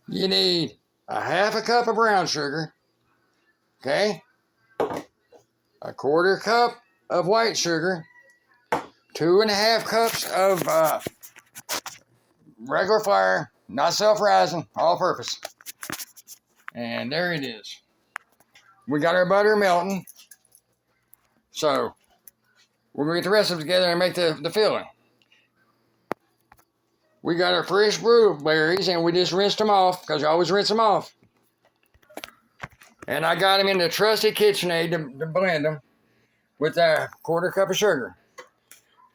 You need a half a cup of brown sugar, okay? A quarter cup of white sugar, 2.5 cups of regular flour, not self-rising, all-purpose. And there it is. We got our butter melting. So we're going to get the rest of it together and make the filling. We got our fresh blueberries and we just rinsed them off because you always rinse them off. And I got them in the trusty KitchenAid to blend them with a quarter cup of sugar.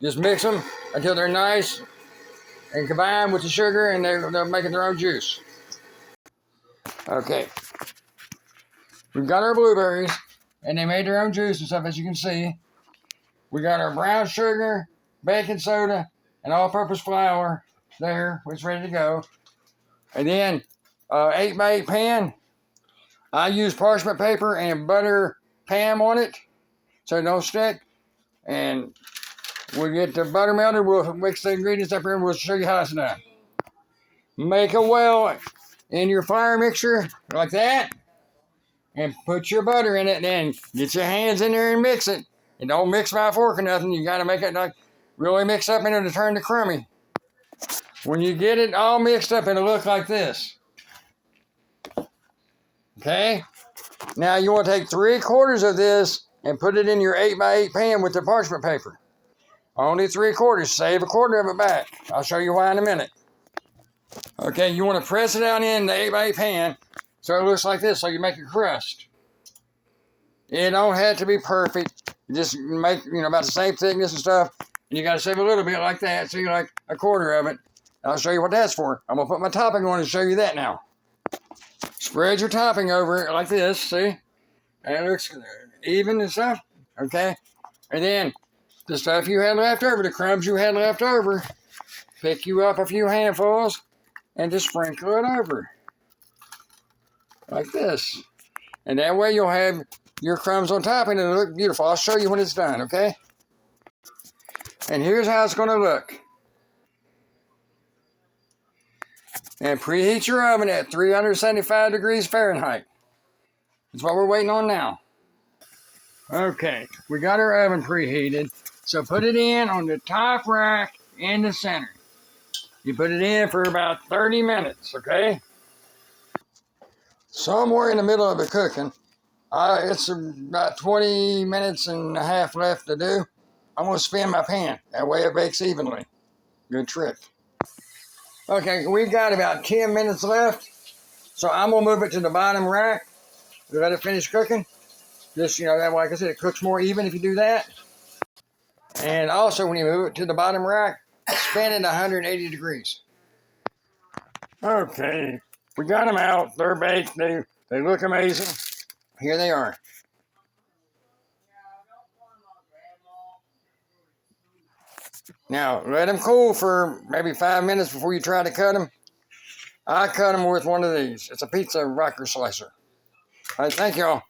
Just mix them until they're nice and combine with the sugar and they're making their own juice. Okay. We've got our blueberries and they made their own juice and stuff, as you can see. We got our brown sugar, baking soda, and all-purpose flour there, it's ready to go. And then 8x8 pan. I use parchment paper and butter Pam on it so it don't stick. And we'll get the butter melted. We'll mix the ingredients up here and we'll show you how it's done. Make a well in your flour mixture like that. And put your butter in it. Then get your hands in there and mix it. And don't mix by a fork or nothing. You got to make it like really mix up in it to turn to crummy. When you get it all mixed up, it'll look like this. Okay? Now you want to take 3/4 of this and put it in your 8x8 pan with the parchment paper. Only 3/4. Save 1/4 of it back. I'll show you why in a minute. Okay, you want to press it down in the 8x8 pan so it looks like this, so you make a crust. It don't have to be perfect. You just make, about the same thickness and stuff. And you got to save a little bit like that, so you like 1/4 of it. I'll show you what that's for. I'm going to put my topping on and show you that now. Spread your topping over it like this, see? And it looks even and stuff, okay? And then the stuff you had left over, the crumbs you had left over, pick you up a few handfuls and just sprinkle it over. Like this. And that way you'll have your crumbs on top and it'll look beautiful. I'll show you when it's done, okay? And here's how it's going to look. And preheat your oven at 375 degrees Fahrenheit. That's what we're waiting on now. Okay, we got our oven preheated. So put it in on the top rack in the center. You put it in for about 30 minutes, okay? Somewhere in the middle of the cooking, it's about 20 minutes and a half left to do. I'm going to spin my pan. That way it bakes evenly. Good trick. Okay, we've got about 10 minutes left. So I'm going to move it to the bottom rack. Let it finish cooking. Just, that way, like I said, it cooks more even if you do that. And also, when you move it to the bottom rack, spin it 180 degrees. Okay, we got them out. They're baked. They look amazing. Here they are. Now, let them cool for maybe 5 minutes before you try to cut them. I cut them with one of these. It's a pizza rocker slicer. All right, thank y'all.